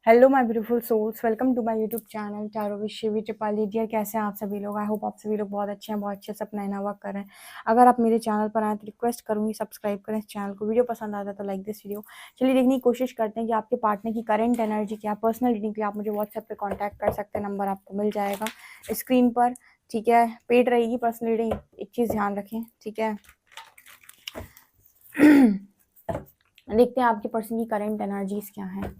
Hello my beautiful souls, welcome to my YouTube channel tarot with Shivi Tripali. Dear, कैसे हैं आप सभी लोग? आई होप आप सभी लोग बहुत अच्छे हैं, बहुत अच्छे से अपना इना वर्क कर रहे हैं। अगर आप मेरे चैनल पर आए तो रिक्वेस्ट करूंगी सब्सक्राइब करें इस चैनल को। वीडियो पसंद आता है तो लाइक दिस वीडियो। चलिए देखने की कोशिश करते हैं कि आपके पार्टनर की करंट एनर्जी क्या है। पर्सनल रीडिंग के लिए आप मुझे व्हाट्सएप पर कॉन्टैक्ट कर सकते हैं, नंबर आपको मिल जाएगा स्क्रीन पर। ठीक है, पेड रहेगी पर्सनल रीडिंग, एक चीज़ ध्यान रखें। ठीक है देखते हैं आपके पर्सन की करंट एनर्जीज क्या है।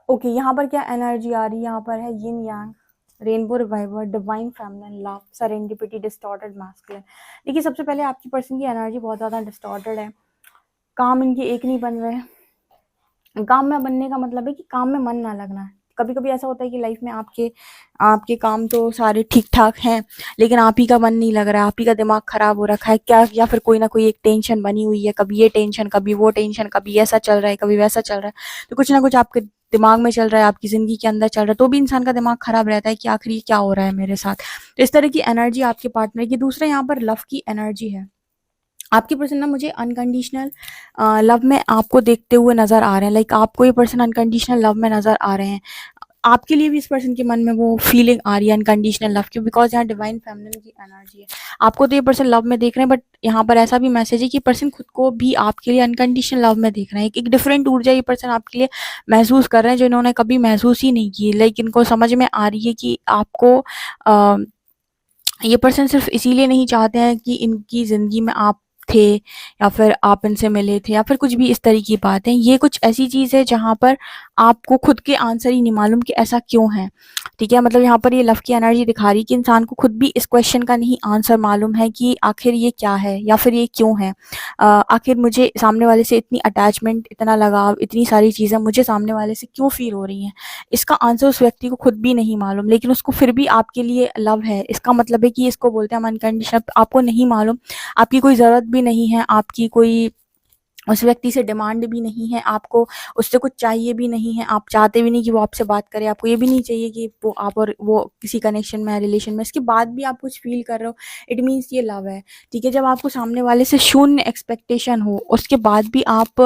ओके, यहाँ पर क्या एनर्जी आ रही है? यहाँ पर है yin yang, rainbow reviver, divine feminine, love, serendipity, distorted masculine. देखिए, सबसे पहले आपकी पर्सन की एनर्जी बहुत ज़्यादा डिस्टॉर्टेड है। काम इनके एक नहीं बन रहे हैं। काम में बनने का मतलब है कि काम में मन ना लगना है। कभी कभी ऐसा होता है कि लाइफ में आपके आपके काम तो सारे ठीक ठाक हैं, लेकिन आप ही का मन नहीं लग रहा है, आप ही का दिमाग खराब हो रखा है क्या, या फिर कोई ना कोई एक टेंशन बनी हुई है। कभी ये टेंशन, कभी वो टेंशन, कभी ऐसा चल रहा है, कभी वैसा चल रहा है। तो कुछ ना कुछ आपके दिमाग में चल रहा है, आपकी जिंदगी के अंदर चल रहा है, तो भी इंसान का दिमाग खराब रहता है कि आखिर ये क्या हो रहा है मेरे साथ। तो इस तरह की एनर्जी आपके पार्टनर की। दूसरा, यहाँ पर लव की एनर्जी है। आपके पर्सन ना मुझे अनकंडीशनल लव में आपको देखते हुए नजर आ रहे हैं। लाइक आपको ये पर्सन अनकंडीशनल लव में नजर आ रहे हैं। आपके लिए भी इस पर्सन के मन में वो फीलिंग आ रही है अनकंडीशनल लव की, बिकॉज यहाँ डिवाइन फेमिनिन की एनर्जी है। आपको तो ये पर्सन लव में देख रहे हैं, बट यहाँ पर ऐसा भी मैसेज है कि पर्सन खुद को भी आपके लिए अनकंडीशनल लव में देख रहे हैं। एक डिफरेंट ऊर्जा ये पर्सन आपके लिए महसूस कर रहे हैं, जो इन्होंने कभी महसूस ही नहीं की। लाइक इनको समझ में आ रही है कि आपको ये पर्सन सिर्फ इसीलिए नहीं चाहते हैं कि इनकी ज़िंदगी में आप थे, या फिर आप इनसे मिले थे, या फिर कुछ भी इस तरह की बातें। ये कुछ ऐसी चीज़ है जहाँ पर आपको खुद के आंसर ही नहीं मालूम कि ऐसा क्यों है। ठीक है, मतलब यहाँ पर ये लव की एनर्जी दिखा रही है कि इंसान को खुद भी इस क्वेश्चन का नहीं आंसर मालूम है कि आखिर ये क्या है, या फिर ये क्यों है। आखिर मुझे सामने वाले से इतनी अटैचमेंट, इतना लगाव, इतनी सारी चीज़ें मुझे सामने वाले से क्यों फील हो रही हैं। इसका आंसर उस व्यक्ति को खुद भी नहीं मालूम, लेकिन उसको फिर भी आपके लिए लव है। इसका मतलब है कि इसको बोलते हैं हम अनकंडीशनल। आपको नहीं मालूम, आपकी कोई ज़रूरत भी नहीं है, आपकी कोई उस व्यक्ति से डिमांड भी नहीं है, आपको उससे कुछ चाहिए भी नहीं है, आप चाहते भी नहीं कि वो आपसे बात करे, आपको ये भी नहीं चाहिए कि वो आप और वो किसी कनेक्शन में है, रिलेशन में। इसके बाद भी आप कुछ फील कर रहे हो, इट मीन्स ये लव है। ठीक है, जब आपको सामने वाले से शून्य एक्सपेक्टेशन हो, उसके बाद भी आप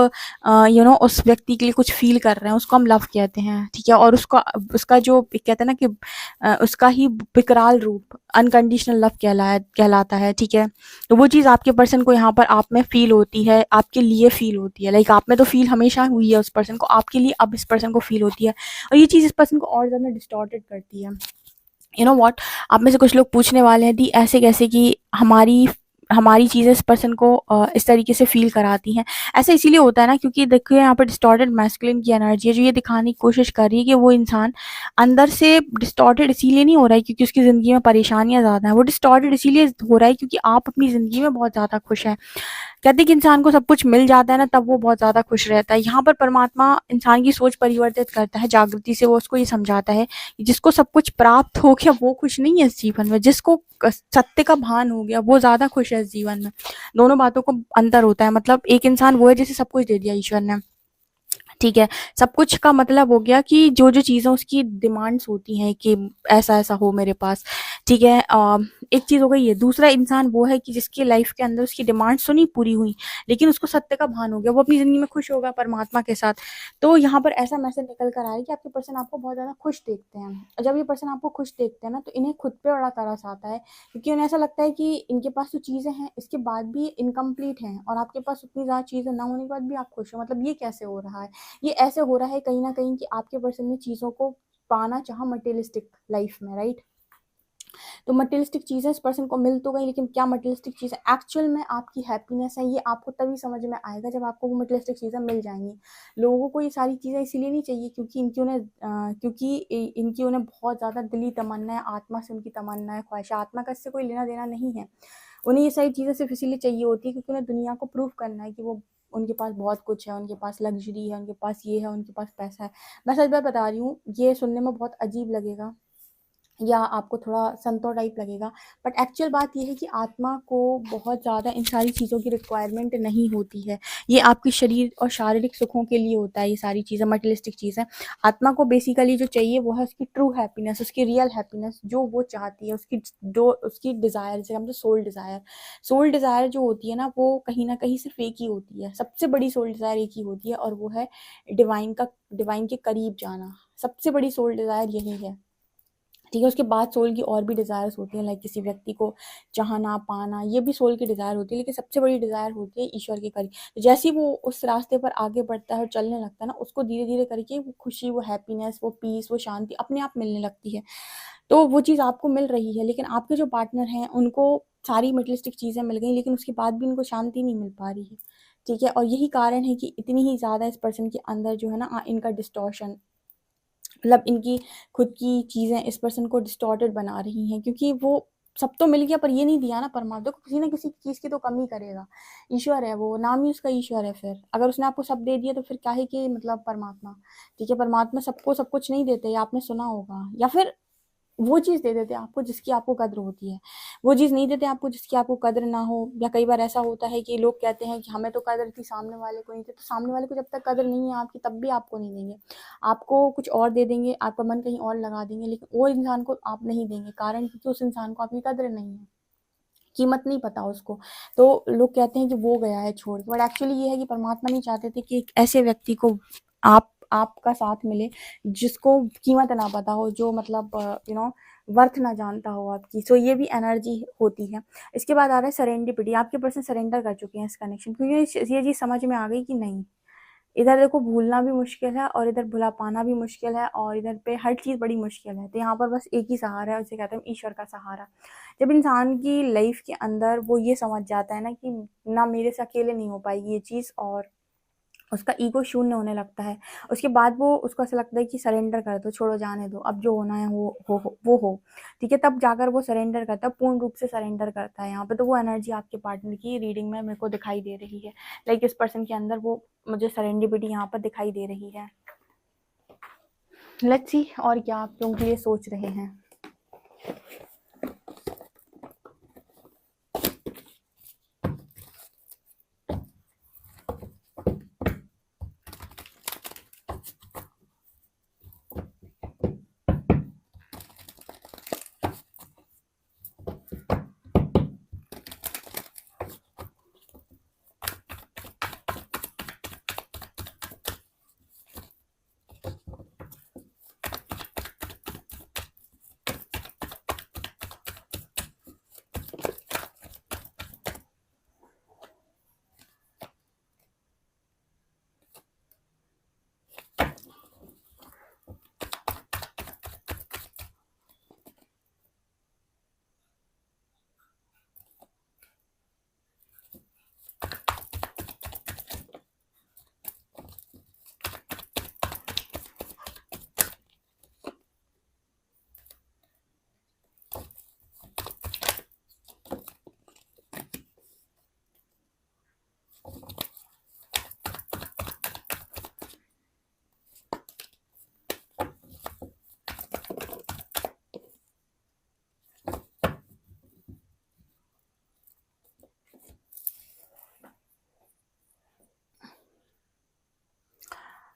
उस व्यक्ति के लिए कुछ फील कर रहे हैं, उसको हम लव कहते हैं। ठीक है, और उसका उसका जो कहते हैं ना कि उसका ही विकराल रूप अनकंडीशनल लव कहलाता है। ठीक है, तो वो चीज़ आपके पर्सन को यहाँ पर आप में फील होती है, आपके लिए फील होती है। लाइक आप में तो फील हमेशा हुई है उस पर्सन को, आपके लिए अब इस पर्सन को फील होती है। और ये चीज़ इस पर्सन को और ज़्यादा डिस्टॉर्टेड करती है। यू नो व्हाट, आप में से कुछ लोग पूछने वाले हैं दी ऐसे कैसे कि हमारी हमारी चीज़ें इस पर्सन को इस तरीके से फील कराती हैं। ऐसा इसीलिए होता है ना, क्योंकि देखिए यहाँ पर डिस्टॉर्टेड मैस्कुलिन की एनर्जी है, जो ये दिखाने की कोशिश कर रही है कि वो इंसान अंदर से डिस्टॉर्टेड इसीलिए नहीं हो रहा है क्योंकि उसकी ज़िंदगी में परेशानियाँ ज़्यादा हैं। वो डिस्टॉर्टेड इसीलिए हो रहा है क्योंकि आप अपनी ज़िंदगी में बहुत ज़्यादा खुश हैं। कहते हैं कि इंसान को सब कुछ मिल जाता है ना, तब वो बहुत ज़्यादा खुश रहता है। यहाँ पर परमात्मा इंसान की सोच परिवर्तित करता है जागृति से। वो उसको ये समझाता है कि जिसको सब कुछ प्राप्त हो गया वो खुश नहीं है इस जीवन में, जिसको सत्य का भान हो गया वो ज़्यादा खुश है इस जीवन में। दोनों बातों को अंतर होता है। मतलब एक इंसान वो है जिसे सब कुछ दे दिया ईश्वर ने, ठीक है, सब कुछ का मतलब हो गया कि जो-जो चीज़ें उसकी डिमांड्स होती हैं कि ऐसा-ऐसा हो मेरे पास, ठीक है? एक चीज़ हो गई ये, दूसरा इंसान वो है कि जिसकी लाइफ़ के अंदर उसकी डिमांड्स तो नहीं पूरी हुई, लेकिन उसको सत्य का भान हो गया, वो अपनी ज़िंदगी में खुश होगा परमात्मा के साथ। तो यहाँ पर ऐसा मैसेज निकल कर आया है कि आपके पर्सन आपको बहुत ज़्यादा खुश देखते हैं। और जब ये पर्सन आपको खुश देखते हैं ना, तो इन्हें खुद पे बड़ा तरस आता है, क्योंकि उन्हें ऐसा लगता है कि इनके पास जो चीज़ें हैं, इसके बाद भी इनकम्प्लीट हैं और आपके पास उतनी ज़्यादा चीज़ें ना होने के बाद भी आप खुश हो। मतलब ये कैसे हो रहा है? ये ऐसे हो रहा है कहीं न कहीं कि आपके पर्सन ने चीज़ों को पाना चाहा मटेरियलिस्टिक लाइफ में, राइट? तो मटेरियलिस्टिक चीज़ें इस पर्सन को मिल तो गई, लेकिन क्या मटेरियलिस्टिक चीज़ें एक्चुअल में आपकी हैप्पीनेस है, ये आपको तभी समझ में आएगा जब आपको वो मटेरियलिस्टिक चीज़ें मिल जाएँगी। लोगों को ये सारी चीज़ें इसीलिए नहीं चाहिए क्योंकि इनकी उन्हें बहुत ज़्यादा दिली तमन्ना है, आत्मा से उनकी तमन्ना है, ख्वाहिश है। आत्मा का इससे कोई लेना-देना नहीं है। उन्हें ये सारी चीज़ें सिर्फ़ इसीलिए चाहिए होती है क्योंकि उन्हें दुनिया को प्रूव करना है कि वो उनके पास बहुत कुछ है, उनके पास लग्ज़री है, उनके पास ये है, उनके पास पैसा है। मैं सच बात बता रही हूँ, ये सुनने में बहुत अजीब लगेगा या आपको थोड़ा संतो टाइप लगेगा, बट एक्चुअल बात ये है कि आत्मा को बहुत ज़्यादा इन सारी चीज़ों की रिक्वायरमेंट नहीं होती है। ये आपके शरीर और शारीरिक सुखों के लिए होता है ये सारी चीज़ें, मटेरियलिस्टिक चीज़ें। आत्मा को बेसिकली जो चाहिए वो है उसकी ट्रू हैप्पीनेस, उसकी रियल हैप्पीनेस जो वो चाहती है, उसकी डिज़ायर, जिसे हम सोल डिज़ायर। सोल डिज़ायर जो होती है ना, वो कहीं न कहीं सिर्फ़ एक ही होती है, सबसे बड़ी सोल डिज़ायर एक ही होती है और वो है डिवाइन के करीब जाना। सबसे बड़ी सोल डिज़ायर यही है। ठीक है, उसके बाद सोल की और भी डिज़ायर्स होती हैं, लाइक किसी व्यक्ति को चाहना, पाना, ये भी सोल की डिज़ायर होती है, लेकिन सबसे बड़ी डिज़ायर होती है ईश्वर के करीब। तो जैसे ही वो उस रास्ते पर आगे बढ़ता है और चलने लगता है ना, उसको धीरे-धीरे करके वो खुशी, वो हैप्पीनेस, वो पीस, वो शांति अपने आप मिलने लगती है। तो वो चीज़ आपको मिल रही है, लेकिन आपके जो पार्टनर हैं, उनको सारी मटेरियलिस्टिक चीज़ें मिल गई, लेकिन उसके बाद भी उनको शांति नहीं मिल पा रही है। ठीक है? और यही कारण है कि इतनी ही ज़्यादा इस पर्सन के अंदर जो है ना इनका डिस्टॉर्शन, मतलब इनकी खुद की चीज़ें इस पर्सन को डिस्टॉर्टेड बना रही हैं, क्योंकि वो सब तो मिल गया पर ये नहीं दिया ना परमात्मा, देखो किसी न किसी चीज़ की तो कमी करेगा। ईश्वर है वो, नाम ही उसका ईश्वर है फिर। अगर उसने आपको सब दे दिया तो फिर क्या है कि मतलब परमात्मा, ठीक है? परमात्मा सबको सब कुछ नहीं देते, ये आपने सुना होगा। या फिर वो चीज़ दे देते हैं आपको जिसकी आपको कद्र होती है। वो चीज़ नहीं देते आपको जिसकी आपको कद्र ना हो, या कई बार ऐसा होता है कि लोग कहते हैं कि हमें तो कद्र थी, सामने वाले को नहीं थी। तो सामने वाले को जब तक कद्र नहीं है आपकी, तब भी आपको नहीं देंगे। आपको कुछ और दे देंगे, आपका मन कहीं और लगा देंगे, लेकिन वो इंसान को आप नहीं देंगे, कारण क्योंकि उस इंसान को आपकी कद्र नहीं है, कीमत नहीं पता उसको। तो लोग कहते हैं कि वो गया है छोड़ के, बट एक्चुअली ये है कि परमात्मा नहीं चाहते थे कि एक ऐसे व्यक्ति को आपका साथ मिले जिसको कीमत ना पता हो, जो मतलब वर्थ ना जानता हो आपकी। सो ये भी एनर्जी होती है। इसके बाद आ रहा है सरेंडिपिटी। आपके पर्सन सरेंडर कर चुके हैं इस कनेक्शन, क्योंकि ये चीज़ समझ में आ गई कि नहीं, इधर देखो भूलना भी मुश्किल है और इधर भुला पाना भी मुश्किल है और इधर पे हर चीज़ बड़ी मुश्किल है। तो यहाँ पर बस एक ही सहारा है, उसे कहते हैं ईश्वर का सहारा। जब इंसान की लाइफ के अंदर वो ये समझ जाता है ना कि ना मेरे से अकेले नहीं हो पाएगी ये चीज़, और उसका ईगो शून्य होने लगता है। उसके बाद वो उसको ऐसा लगता है कि सरेंडर कर दो, छोड़ो जाने दो, अब जो होना है वो हो। ठीक है, तब जाकर वो सरेंडर करता है, पूर्ण रूप से सरेंडर करता है यहाँ पे। तो वो एनर्जी आपके पार्टनर की रीडिंग में मेरे को दिखाई दे रही है। लाइक इस पर्सन के अंदर वो मुझे सरेंडिपिटी यहाँ पर दिखाई दे रही है। लेट्स सी और क्या आप लोगों के लिए सोच रहे हैं।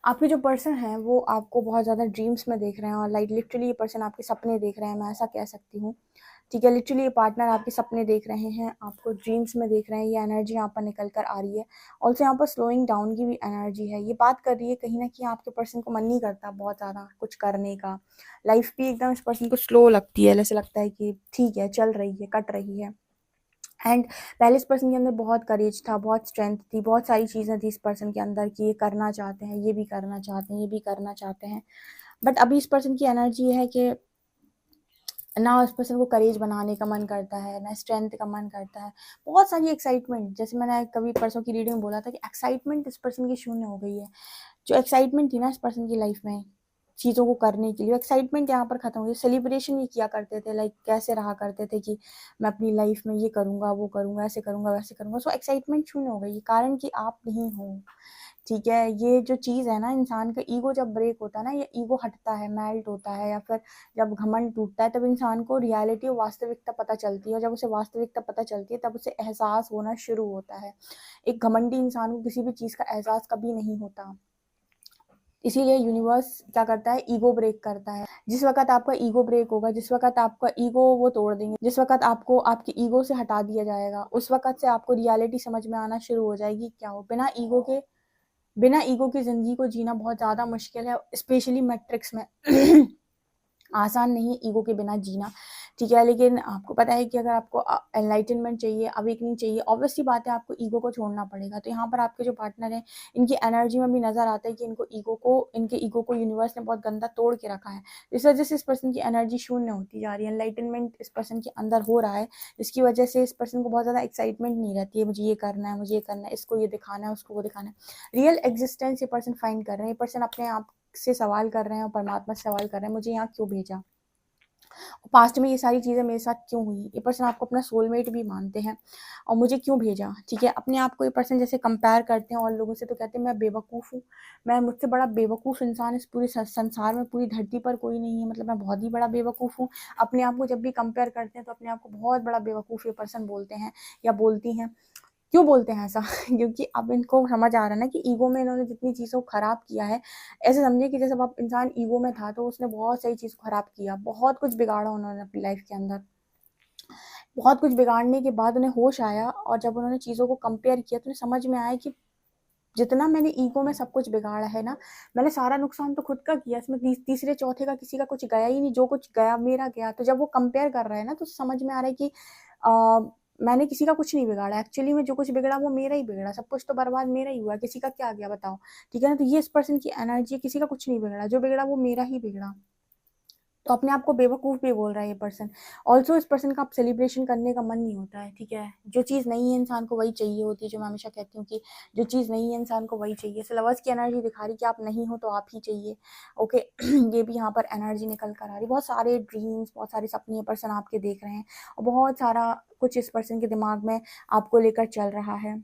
आपके जो पर्सन हैं वो आपको बहुत ज़्यादा ड्रीम्स में देख रहे हैं और लाइक लिटरली ये पर्सन आपके सपने देख रहे हैं, मैं ऐसा कह सकती हूँ। ठीक है, लिटरली ये पार्टनर आपके सपने देख रहे हैं, आपको ड्रीम्स में देख रहे हैं। ये एनर्जी यहाँ पर निकल कर आ रही है। ऑल्सो यहाँ पर स्लोइंग डाउन की भी एनर्जी है। ये बात कर रही है कहीं ना कहीं आपके पर्सन को मन नहीं करता बहुत ज़्यादा कुछ करने का। लाइफ भी एकदम इस पर्सन को स्लो लगती है, जैसे लगता है कि ठीक है चल रही है, कट रही है। एंड पहले इस पर्सन के अंदर बहुत करेज था, बहुत स्ट्रेंथ थी, बहुत सारी चीज़ें थी इस पर्सन के अंदर कि ये करना चाहते हैं, ये भी करना चाहते हैं, ये भी करना चाहते हैं। बट अभी इस पर्सन की एनर्जी है कि ना उस पर्सन को करेज बनाने का मन करता है, ना स्ट्रेंथ का मन करता है। बहुत सारी एक्साइटमेंट, जैसे मैंने कभी परसों की रीडिंग में बोला था कि एक्साइटमेंट इस पर्सन की शून्य हो गई है। जो एक्साइटमेंट थी ना इस पर्सन की लाइफ में चीज़ों को करने के लिए, एक्साइटमेंट यहाँ पर खत्म हो गई। सेलिब्रेशन ये किया करते थे, लाइक कैसे रहा करते थे कि मैं अपनी लाइफ में ये करूँगा, वो करूँगा, ऐसे करूँगा, वैसे करूँगा। सो एक्साइटमेंट शून्य हो गई, कारण कि आप नहीं हो। ठीक है, ये जो चीज़ है ना, इंसान का ईगो जब ब्रेक होता है ना, ये ईगो हटता है, मेल्ट होता है, या फिर जब घमंड टूटता है तब इंसान को रियलिटी और वास्तविकता पता चलती है। और जब उसे वास्तविकता पता चलती है तब उसे एहसास होना शुरू होता है। एक घमंडी इंसान को किसी भी चीज़ का एहसास कभी नहीं होता। इसीलिए यूनिवर्स क्या करता है, ईगो ब्रेक करता है। जिस वक्त आपका ईगो ब्रेक होगा, जिस वक्त आपका ईगो वो तोड़ देंगे, जिस वक्त आपको आपके ईगो से हटा दिया जाएगा, उस वक्त से आपको रियलिटी समझ में आना शुरू हो जाएगी क्या हो। बिना ईगो की ज़िंदगी को जीना बहुत ज़्यादा मुश्किल है, स्पेशली मैट्रिक्स में। आसान नहीं है ईगो के बिना जीना। ठीक है, लेकिन आपको पता है कि अगर आपको एनलाइटनमेंट चाहिए, अवेकनिंग चाहिए, ऑब्वियस सी बात है आपको ईगो को छोड़ना पड़ेगा। तो यहाँ पर आपके जो पार्टनर हैं, इनकी एनर्जी में भी नज़र आता है कि इनके ईगो को यूनिवर्स ने बहुत गंदा तोड़ के रखा है। इस वजह से इस पर्सन की एनर्जी शून्य होती जा रही है। एनलाइटनमेंट इस पर्सन के अंदर हो रहा है, जिसकी वजह से इस पर्सन को बहुत ज़्यादा एक्साइटमेंट नहीं रहती है, मुझे ये करना है, मुझे ये करना है, इसको ये दिखाना है, उसको वो दिखाना है। रियल एग्जिस्टेंस ये पर्सन फाइंड कर रहे हैं। ये पर्सन अपने आप से सवाल कर रहे हैं और परमात्मा से सवाल कर रहे हैं, मुझे यहाँ क्यों भेजा, पास्ट में ये सारी चीज़ें मेरे साथ क्यों हुई। ये पर्सन आपको अपना सोलमेट भी मानते हैं और मुझे क्यों भेजा। ठीक है, अपने आप को ये पर्सन जैसे कंपेयर करते हैं और लोगों से, तो कहते हैं मैं बेवकूफ़ हूँ, मैं मुझसे बड़ा बेवकूफ़ इंसान इस पूरे संसार में, पूरी धरती पर कोई नहीं है, मतलब मैं बहुत ही बड़ा बेवकूफ़ हूँ। अपने आप को जब भी कंपेयर करते हैं तो अपने आप को बहुत बड़ा बेवकूफ़ ये पर्सन बोलते हैं या बोलती हैं। क्यों बोलते हैं ऐसा? क्योंकि अब इनको समझ आ रहा है ना कि ईगो में इन्होंने जितनी चीज़ों को ख़राब किया है, ऐसे समझिए कि जैसे अब इंसान ईगो में था तो उसने बहुत सारी चीज़ को ख़राब किया, बहुत कुछ बिगाड़ा उन्होंने अपनी लाइफ के अंदर। बहुत कुछ बिगाड़ने के बाद उन्हें होश आया और जब उन्होंने चीज़ों को कंपेयर किया तो उन्हें समझ में आया कि जितना मैंने ईगो में सब कुछ बिगाड़ा है ना, मैंने सारा नुकसान तो खुद का किया, इसमें तीसरे चौथे का किसी का कुछ गया ही नहीं, जो कुछ गया मेरा गया। तो जब वो कंपेयर कर रहा है ना तो समझ में आ रहा है कि मैंने किसी का कुछ नहीं बिगाड़ा, एक्चुअली में जो कुछ बिगड़ा वो मेरा ही बिगड़ा, सब कुछ तो बर्बाद मेरा ही हुआ, किसी का क्या गया बताओ। ठीक है ना, तो ये इस पर्सन की एनर्जी, किसी का कुछ नहीं बिगड़ा, जो बिगड़ा वो मेरा ही बिगड़ा। तो अपने आप को बेवकूफ़ भी बोल रहा है ये पर्सन। ऑल्सो इस पर्सन का अब सेलिब्रेशन करने का मन नहीं होता है। ठीक है, जो चीज़ नहीं है इंसान को वही चाहिए होती है, जो मैं हमेशा कहती हूँ कि जो चीज़ नहीं है इंसान को वही चाहिए। सो लवर्स की एनर्जी दिखा रही कि आप नहीं हो तो आप ही चाहिए। ओके, ये भी यहाँ पर एनर्जी निकल कर आ रही। बहुत सारे ड्रीम्स, बहुत सारे सपने ये पर्सन आपके देख रहे हैं और बहुत सारा कुछ इस पर्सन के दिमाग में आपको लेकर चल रहा है।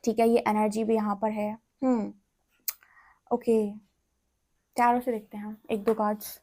ठीक है, ये एनर्जी भी यहाँ पर है। ओके, टैरो से देखते हैं एक दो cards.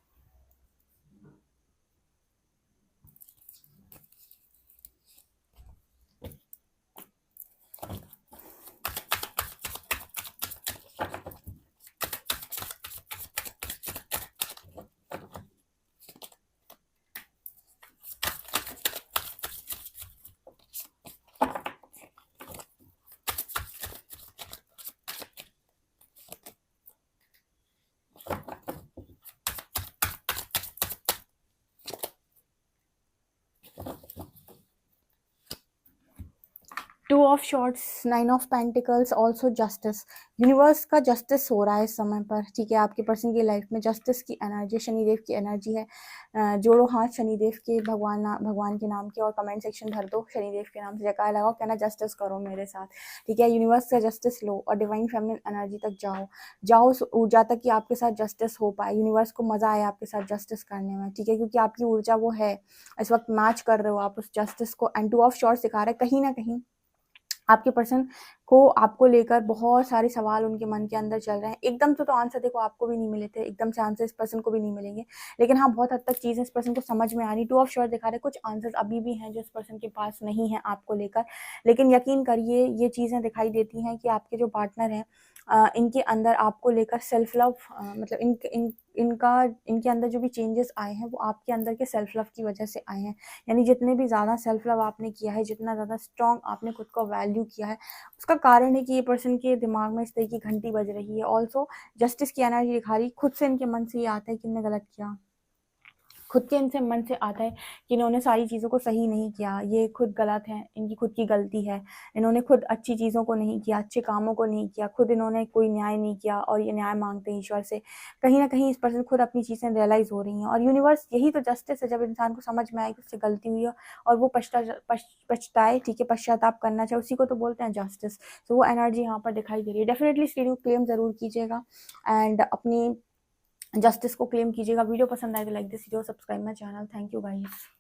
Two of shorts, nine of pentacles, also justice. Universe का जस्टिस हो रहा है इस समय पर। ठीक है, आपके पर्सन की लाइफ में जस्टिस की एनर्जी, शनिदेव की एनर्जी है। जोड़ो हाथ शनिदेव के, भगवान के नाम के और कमेंट सेक्शन भर दो शनिदेव के नाम से, जयकार लगाओ, कहना जस्टिस करो मेरे साथ। ठीक है, यूनिवर्स का जस्टिस लो और डिवाइन फेमिनिन एनर्जी तक जाओ उस ऊर्जा तक कि आपके साथ जस्टिस हो पाए, यूनिवर्स को मजा आए आपके साथ जस्टिस करने में। ठीक है, क्योंकि आपकी ऊर्जा वो है, इस वक्त मैच कर रहे हो आप उस जस्टिस को। एंड टू ऑफ शॉर्ट्स दिखा रहा है कहीं ना कहीं आपके पर्सन को आपको लेकर बहुत सारे सवाल उनके मन के अंदर चल रहे हैं। एकदम से तो आंसर देखो आपको भी नहीं मिले थे, एकदम से आंसर इस पर्सन को भी नहीं मिलेंगे, लेकिन हाँ बहुत हद तक चीज़ें इस पर्सन को समझ में आ रही। टू ऑफ शॉर्ट्स दिखा रहे कुछ आंसर्स अभी भी हैं जो इस पर्सन के पास नहीं है आपको लेकर, लेकिन यकीन करिए ये चीज़ें दिखाई देती हैं कि आपके जो पार्टनर हैं इनके अंदर आपको लेकर सेल्फ लव, मतलब इनके अंदर जो भी चेंजेस आए हैं वो आपके अंदर के सेल्फ लव की वजह से आए हैं। यानी जितने भी ज़्यादा सेल्फ लव आपने किया है, जितना ज़्यादा स्ट्रॉन्ग आपने खुद को वैल्यू किया है, उसका कारण है कि ये पर्सन के दिमाग में इस तरह की घंटी बज रही है। ऑल्सो जस्टिस की एनर्जी दिखा रही, खुद से इनके मन से ये आता है कि इनने गलत किया, खुद के इनसे मन से आता है कि इन्होंने सारी चीज़ों को सही नहीं किया, ये खुद गलत है, इनकी खुद की गलती है, इन्होंने खुद अच्छी चीज़ों को नहीं किया, अच्छे कामों को नहीं किया, खुद इन्होंने कोई न्याय नहीं किया और ये न्याय मांगते हैं ईश्वर से। कहीं ना कहीं इस पर्सन खुद अपनी चीज़ें रियलाइज़ हो रही हैं और यूनिवर्स, यही तो जस्टिस है, जब इंसान को समझ में आए कि उससे गलती हुई है और वो पछताए, ठीक है, पश्चाताप करना चाहिए, उसी को तो बोलते हैं जस्टिस। तो वो एनर्जी यहाँ पर दिखाई दे रही है। डेफिनेटली इस वीडियो को क्लेम ज़रूर कीजिएगा एंड अपनी जस्टिस को क्लेम कीजिएगा। वीडियो पसंद आए तो like this video, subscribe my channel. Thank you guys.